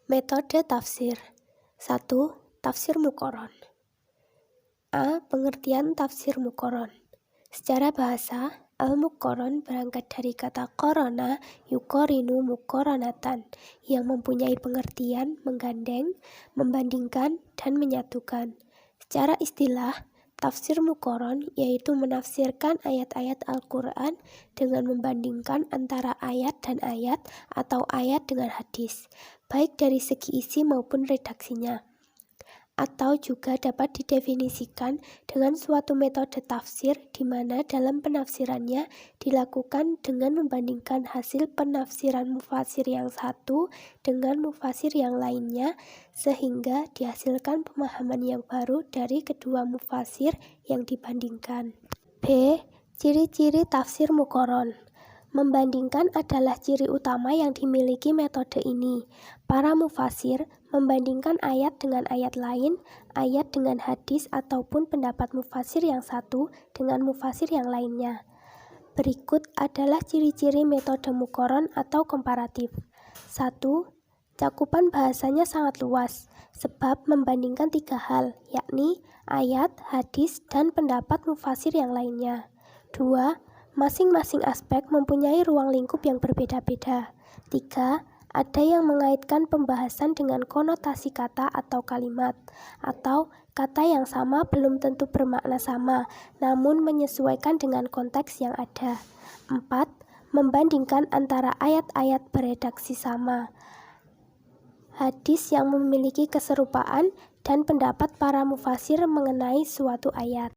Metode tafsir. 1. Tafsir muqaron. A. Pengertian tafsir muqaron. Secara bahasa, al-muqaron berangkat dari kata qarana yuqarinu muqaranatan yang mempunyai pengertian menggandeng, membandingkan, dan menyatukan. Secara istilah, tafsir muqaron yaitu menafsirkan ayat-ayat Al-Quran dengan membandingkan antara ayat dan ayat atau ayat dengan hadis, baik dari segi isi maupun redaksinya. Atau juga dapat didefinisikan dengan suatu metode tafsir di mana dalam penafsirannya dilakukan dengan membandingkan hasil penafsiran mufasir yang satu dengan mufasir yang lainnya sehingga dihasilkan pemahaman yang baru dari kedua mufasir yang dibandingkan. B. Ciri-ciri tafsir muqaron. Membandingkan adalah ciri utama yang dimiliki metode ini. Para mufasir membandingkan ayat dengan ayat lain, ayat dengan hadis ataupun pendapat mufasir yang satu dengan mufasir yang lainnya. Berikut adalah ciri-ciri metode muqaron atau komparatif. 1. Cakupan bahasanya sangat luas, sebab membandingkan 3 hal, yakni ayat, hadis, dan pendapat mufasir yang lainnya. 2. Masing-masing aspek mempunyai ruang lingkup yang berbeda-beda. 3. Ada yang mengaitkan pembahasan dengan konotasi kata atau kalimat, atau kata yang sama belum tentu bermakna sama, namun menyesuaikan dengan konteks yang ada. 4. Membandingkan antara ayat-ayat beredaksi sama, hadis yang memiliki keserupaan, dan pendapat para mufasir mengenai suatu ayat.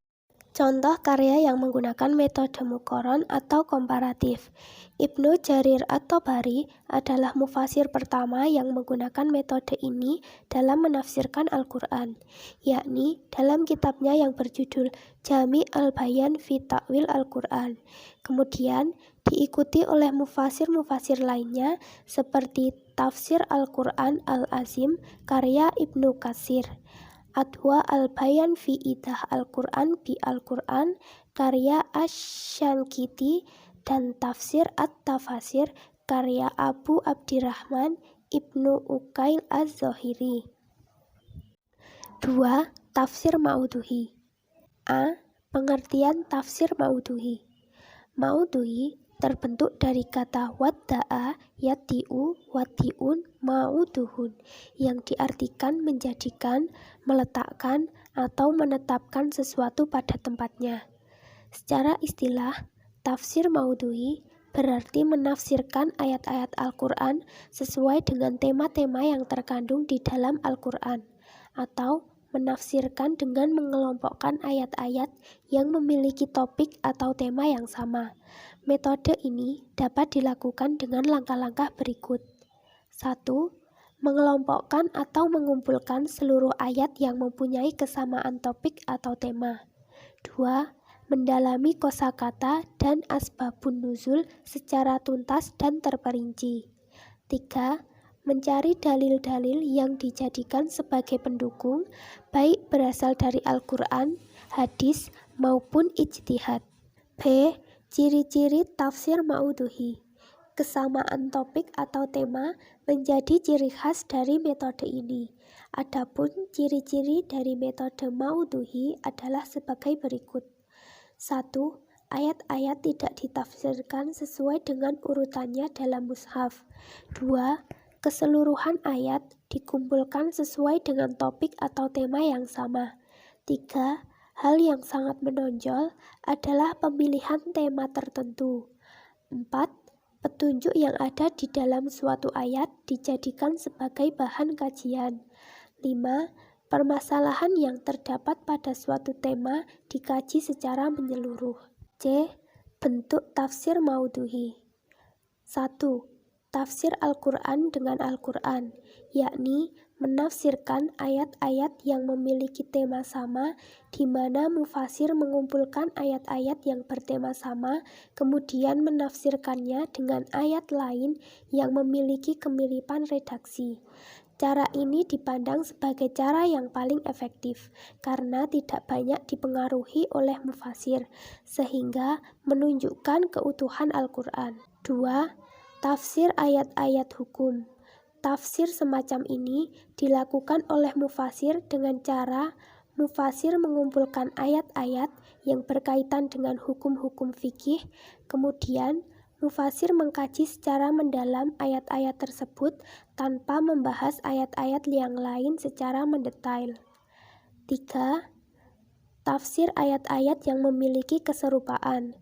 Contoh karya yang menggunakan metode muqaron atau komparatif. Ibnu Jarir at-Tabari adalah mufasir pertama yang menggunakan metode ini dalam menafsirkan Al-Quran, yakni dalam kitabnya yang berjudul Jami' al-Bayan fi Ta'wil Al-Quran. Kemudian diikuti oleh mufasir-mufasir lainnya seperti Tafsir Al-Quran Al-Azim karya Ibnu Katsir, Adwa al-Bayan fi Idah Al-Quran bi Al-Quran karya Asy-Syankiti, dan Tafsir At-Tafasir karya Abu Abdirrahman Ibnu Uqail Az-Zahiri. 2. Tafsir ma'udhu'i. A. Pengertian tafsir ma'udhu'i. Ma'udhu'i terbentuk dari kata wadda'a, yati'u, wati'un, ma'udhuhun yang diartikan menjadikan, meletakkan, atau menetapkan sesuatu pada tempatnya. Secara istilah, tafsir ma'udhu'i berarti menafsirkan ayat-ayat Al-Quran sesuai dengan tema-tema yang terkandung di dalam Al-Quran, atau menafsirkan dengan mengelompokkan ayat-ayat yang memiliki topik atau tema yang sama. Metode ini dapat dilakukan dengan langkah-langkah berikut. 1. Mengelompokkan atau mengumpulkan seluruh ayat yang mempunyai kesamaan topik atau tema. 2. Mendalami kosakata dan asbabun nuzul secara tuntas dan terperinci. 3. Mencari dalil-dalil yang dijadikan sebagai pendukung, baik berasal dari Al-Quran, hadis, maupun ijtihad. B. Ciri-ciri tafsir ma'udhu'i. Kesamaan topik atau tema menjadi ciri khas dari metode ini. Adapun ciri-ciri dari metode ma'udhu'i adalah sebagai berikut. 1. Ayat-ayat tidak ditafsirkan sesuai dengan urutannya dalam mushaf. 2. Keseluruhan ayat dikumpulkan sesuai dengan topik atau tema yang sama. 3. Hal yang sangat menonjol adalah pemilihan tema tertentu. 4. Petunjuk yang ada di dalam suatu ayat dijadikan sebagai bahan kajian. 5. Permasalahan yang terdapat pada suatu tema dikaji secara menyeluruh. C. Bentuk tafsir ma'udhu'i. 1. Tafsir Al-Quran dengan Al-Quran, yakni menafsirkan ayat-ayat yang memiliki tema sama, di mana mufasir mengumpulkan ayat-ayat yang bertema sama, kemudian menafsirkannya dengan ayat lain yang memiliki kemiripan redaksi. Cara ini dipandang sebagai cara yang paling efektif, karena tidak banyak dipengaruhi oleh mufasir, sehingga menunjukkan keutuhan Al-Quran. 2. Tafsir ayat-ayat hukum. Tafsir semacam ini dilakukan oleh mufasir dengan cara mufasir mengumpulkan ayat-ayat yang berkaitan dengan hukum-hukum fikih, kemudian mufasir mengkaji secara mendalam ayat-ayat tersebut tanpa membahas ayat-ayat yang lain secara mendetail. 3. Tafsir ayat-ayat yang memiliki keserupaan.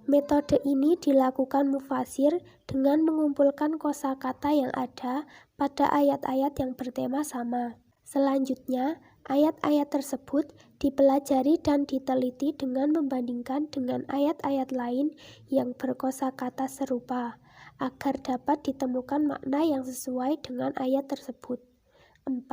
Metode ini dilakukan mufasir dengan mengumpulkan kosakata yang ada pada ayat-ayat yang bertema sama. Selanjutnya, ayat-ayat tersebut dipelajari dan diteliti dengan membandingkan dengan ayat-ayat lain yang berkosakata serupa, agar dapat ditemukan makna yang sesuai dengan ayat tersebut. 4.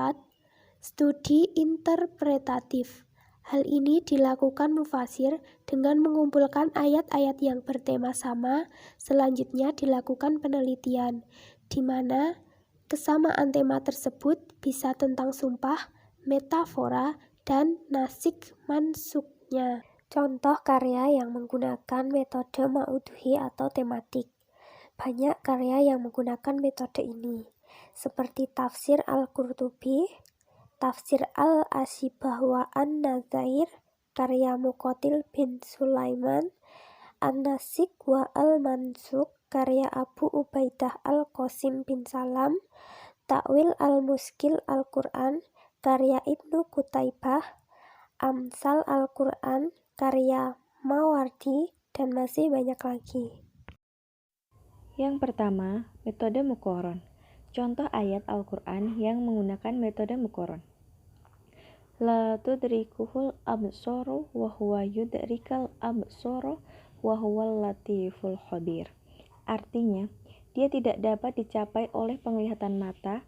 Studi interpretatif. Hal ini dilakukan mufasir dengan mengumpulkan ayat-ayat yang bertema sama, selanjutnya dilakukan penelitian, di mana kesamaan tema tersebut bisa tentang sumpah, metafora, dan nasik mansuknya. Contoh karya yang menggunakan metode mauduhi atau tematik. Banyak karya yang menggunakan metode ini, seperti tafsir Al-Qurtubi, tafsir Al-Ashibah wa An-Nadzair, karya Muqatil bin Sulaiman, An-Nasik wa Al-Mansuk, karya Abu Ubaidah Al-Qasim bin Salam, Ta'wil Al-Muskil Al-Quran, karya Ibnu Qutaibah, Amsal Al-Quran, karya Mawardi, dan masih banyak lagi. Yang pertama, metode Muqaron. Contoh ayat Al-Quran yang menggunakan metode Muqaron. La tudrikuhul absaru wa huwa yudrikal absaru wa huwal latiful khabir. Artinya, dia tidak dapat dicapai oleh penglihatan mata,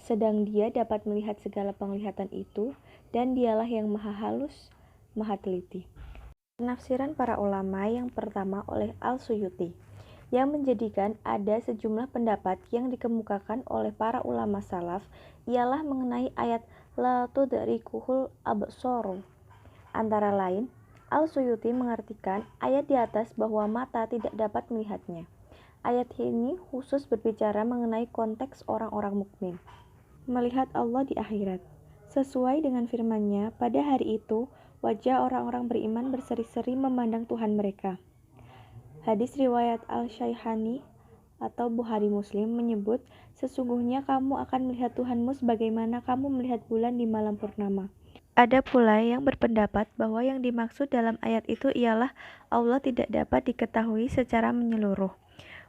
sedang dia dapat melihat segala penglihatan itu, dan dialah yang maha halus, maha teliti. Penafsiran para ulama yang pertama oleh Al-Suyuti, yang menjadikan ada sejumlah pendapat yang dikemukakan oleh para ulama salaf ialah mengenai ayat la tudrikuhul absaru. Antara lain, Al-Suyuti mengartikan ayat di atas bahwa mata tidak dapat melihatnya. Ayat ini khusus berbicara mengenai konteks orang-orang mukmin melihat Allah di akhirat. Sesuai dengan firman-Nya, pada hari itu wajah orang-orang beriman berseri-seri memandang Tuhan mereka. Hadis riwayat Al-Shaykhani atau Bukhari Muslim menyebut, sesungguhnya kamu akan melihat Tuhanmu sebagaimana kamu melihat bulan di malam purnama. Ada pula yang berpendapat bahwa yang dimaksud dalam ayat itu ialah Allah tidak dapat diketahui secara menyeluruh.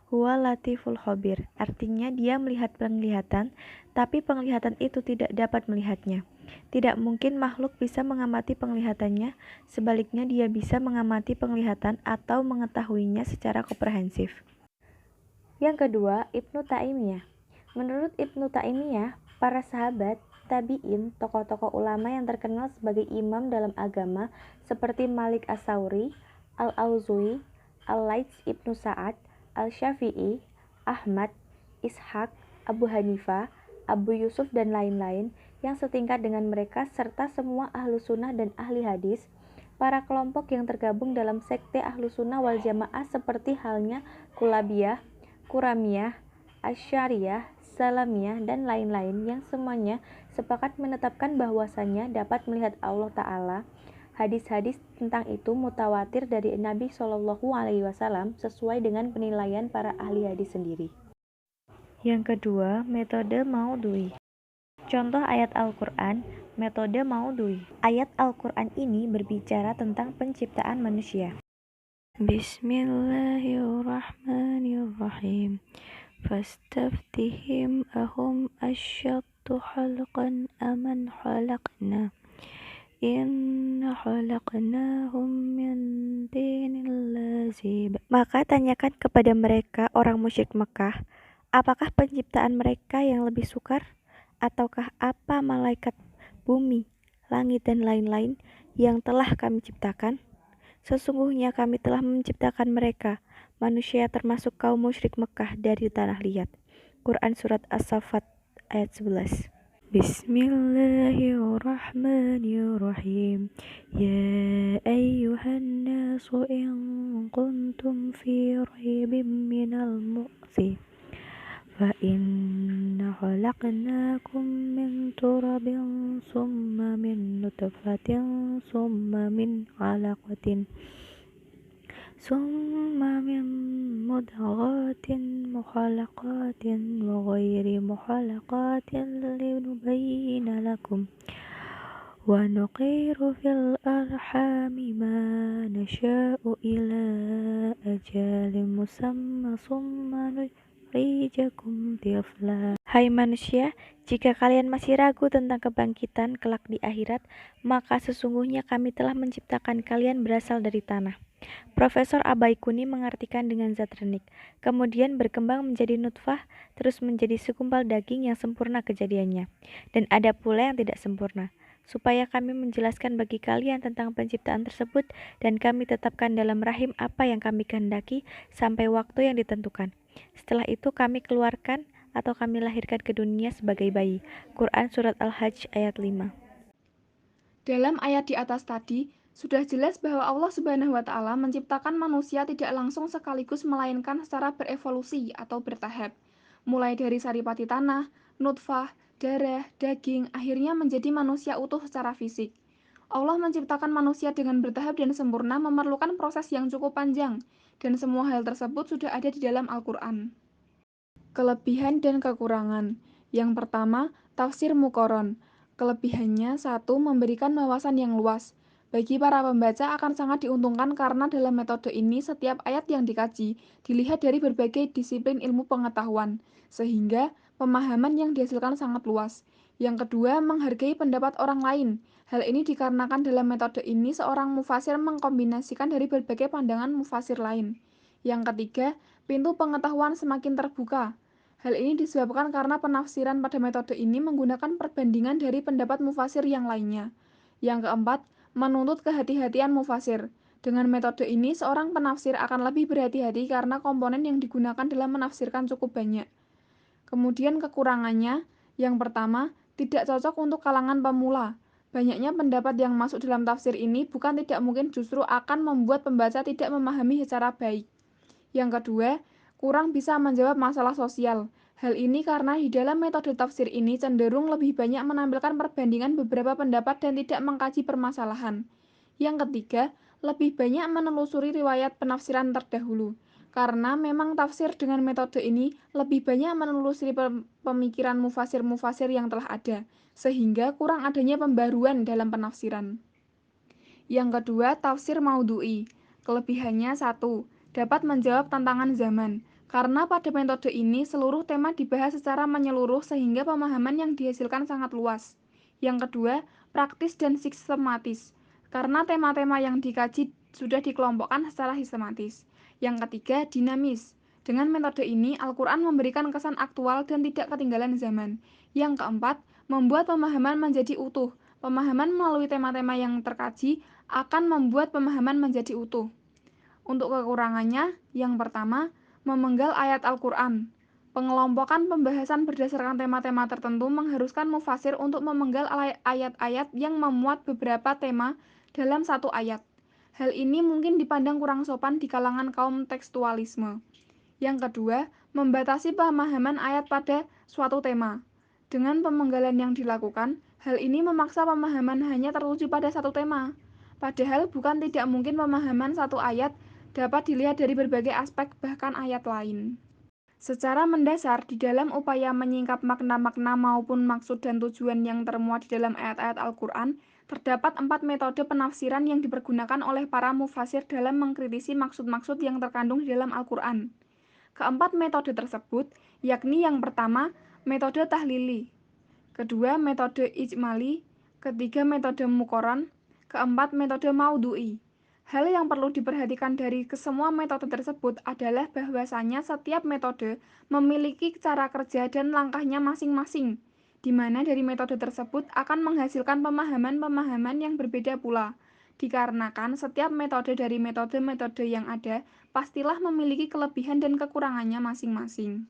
Huwa latiful khabir, artinya dia melihat penglihatan, tapi penglihatan itu tidak dapat melihatnya. Tidak mungkin makhluk bisa mengamati penglihatannya, sebaliknya dia bisa mengamati penglihatan atau mengetahuinya secara komprehensif. Yang kedua, Ibnu Taimiyah. Menurut Ibnu Taimiyah, para sahabat, tabi'in, tokoh-tokoh ulama yang terkenal sebagai imam dalam agama seperti Malik As-Sauri, Al-Auza'i, Al-Laits Ibnu Sa'ad, Al-Syafi'i, Ahmad, Ishaq, Abu Hanifah, Abu Yusuf dan lain-lain yang setingkat dengan mereka serta semua ahlu sunnah dan ahli hadis, para kelompok yang tergabung dalam sekte ahlu sunnah wal jamaah seperti halnya Kulabiyah, Kuramiyah, Asy'ariyah, Salamiyah, dan lain-lain yang semuanya sepakat menetapkan bahwasannya dapat melihat Allah Ta'ala. Hadis-hadis tentang itu mutawatir dari Nabi Shallallahu Alaihi Wasallam sesuai dengan penilaian para ahli hadis sendiri. Yang kedua, metode maudhui. Contoh ayat Al-Quran, metode maudhui. Ayat Al-Quran ini berbicara tentang penciptaan manusia. Bismillahirrahmanirrahim. Fastaftihim ahum asyaddu khalqan aman khalaqna. Inna khalaqnahum min tinil lazib. Maka tanyakan kepada mereka orang musyrik Mekah, apakah penciptaan mereka yang lebih sukar? Ataukah apa malaikat bumi, langit dan lain-lain yang telah kami ciptakan? Sesungguhnya kami telah menciptakan mereka, manusia termasuk kaum musyrik Mekah dari tanah liat. Quran Surat As-Saffat ayat 11. Bismillahirrahmanirrahim. Ya ayyuhan nasu in kuntum fi raibim minal mu'zi فإنا خلقناكم من تراب ثم من نطفة ثم من علقة ثم من مضغة مخلقات وغير مخلقات لنبين لكم ونقر في الأرحام ما نشاء إلى أجل مسمى ثم نخرجكم طفلا. Hai manusia, jika kalian masih ragu tentang kebangkitan kelak di akhirat, maka sesungguhnya kami telah menciptakan kalian berasal dari tanah. Profesor Abaikuni mengartikan dengan zat renik, kemudian berkembang menjadi nutfah, terus menjadi segumpal daging yang sempurna kejadiannya, dan ada pula yang tidak sempurna. Supaya kami menjelaskan bagi kalian tentang penciptaan tersebut, dan kami tetapkan dalam rahim apa yang kami kehendaki sampai waktu yang ditentukan. Setelah itu kami keluarkan atau kami lahirkan ke dunia sebagai bayi. Quran Surat Al-Hajj ayat 5. Dalam ayat di atas tadi, sudah jelas bahwa Allah Subhanahu wa Ta'ala menciptakan manusia tidak langsung sekaligus, melainkan secara berevolusi atau bertahap. Mulai dari saripati tanah, nutfah, darah, daging, akhirnya menjadi manusia utuh secara fisik. Allah menciptakan manusia dengan bertahap dan sempurna memerlukan proses yang cukup panjang, dan semua hal tersebut sudah ada di dalam Al-Quran. Kelebihan dan kekurangan. Yang pertama, tafsir Muqarron. Kelebihannya, satu, memberikan wawasan yang luas. Bagi para pembaca akan sangat diuntungkan karena dalam metode ini setiap ayat yang dikaji dilihat dari berbagai disiplin ilmu pengetahuan, sehingga pemahaman yang dihasilkan sangat luas. Yang kedua, menghargai pendapat orang lain. Hal ini dikarenakan dalam metode ini seorang mufasir mengkombinasikan dari berbagai pandangan mufasir lain. Yang ketiga, pintu pengetahuan semakin terbuka. Hal ini disebabkan karena penafsiran pada metode ini menggunakan perbandingan dari pendapat mufasir yang lainnya. Yang keempat, menuntut kehati-hatian mufasir. Dengan metode ini, seorang penafsir akan lebih berhati-hati karena komponen yang digunakan dalam menafsirkan cukup banyak. Kemudian kekurangannya, yang pertama, tidak cocok untuk kalangan pemula. Banyaknya pendapat yang masuk dalam tafsir ini bukan tidak mungkin justru akan membuat pembaca tidak memahami secara baik. Yang kedua, kurang bisa menjawab masalah sosial. Hal ini karena di dalam metode tafsir ini cenderung lebih banyak menampilkan perbandingan beberapa pendapat dan tidak mengkaji permasalahan. Yang ketiga, lebih banyak menelusuri riwayat penafsiran terdahulu. Karena memang tafsir dengan metode ini lebih banyak menelusuri pemikiran mufasir-mufasir yang telah ada, sehingga kurang adanya pembaruan dalam penafsiran. Yang kedua, tafsir maudhu'i. Kelebihannya satu, dapat menjawab tantangan zaman. Karena pada metode ini seluruh tema dibahas secara menyeluruh sehingga pemahaman yang dihasilkan sangat luas. Yang kedua, praktis dan sistematis. Karena tema-tema yang dikaji sudah dikelompokkan secara sistematis. Yang ketiga, dinamis. Dengan metode ini, Al-Quran memberikan kesan aktual dan tidak ketinggalan zaman. Yang keempat, membuat pemahaman menjadi utuh. Pemahaman melalui tema-tema yang terkaji akan membuat pemahaman menjadi utuh. Untuk kekurangannya, yang pertama, memenggal ayat Al-Quran. Pengelompokan pembahasan berdasarkan tema-tema tertentu mengharuskan mufasir untuk memenggal ayat-ayat yang memuat beberapa tema dalam satu ayat. Hal ini mungkin dipandang kurang sopan di kalangan kaum tekstualisme. Yang kedua, membatasi pemahaman ayat pada suatu tema. Dengan pemenggalan yang dilakukan, hal ini memaksa pemahaman hanya tertuju pada satu tema. Padahal bukan tidak mungkin pemahaman satu ayat dapat dilihat dari berbagai aspek, bahkan ayat lain. Secara mendasar, di dalam upaya menyingkap makna-makna maupun maksud dan tujuan yang termuat di dalam ayat-ayat Al-Quran, terdapat 4 metode penafsiran yang dipergunakan oleh para mufasir dalam mengkritisi maksud-maksud yang terkandung di dalam Al-Quran. Keempat metode tersebut, yakni yang pertama, metode tahlili, kedua, metode ijmali, ketiga, metode muqarron, keempat, metode maudhu'i. Hal yang perlu diperhatikan dari kesemua metode tersebut adalah bahwasanya setiap metode memiliki cara kerja dan langkahnya masing-masing, di mana dari metode tersebut akan menghasilkan pemahaman-pemahaman yang berbeda pula. Dikarenakan setiap metode dari metode-metode yang ada pastilah memiliki kelebihan dan kekurangannya masing-masing.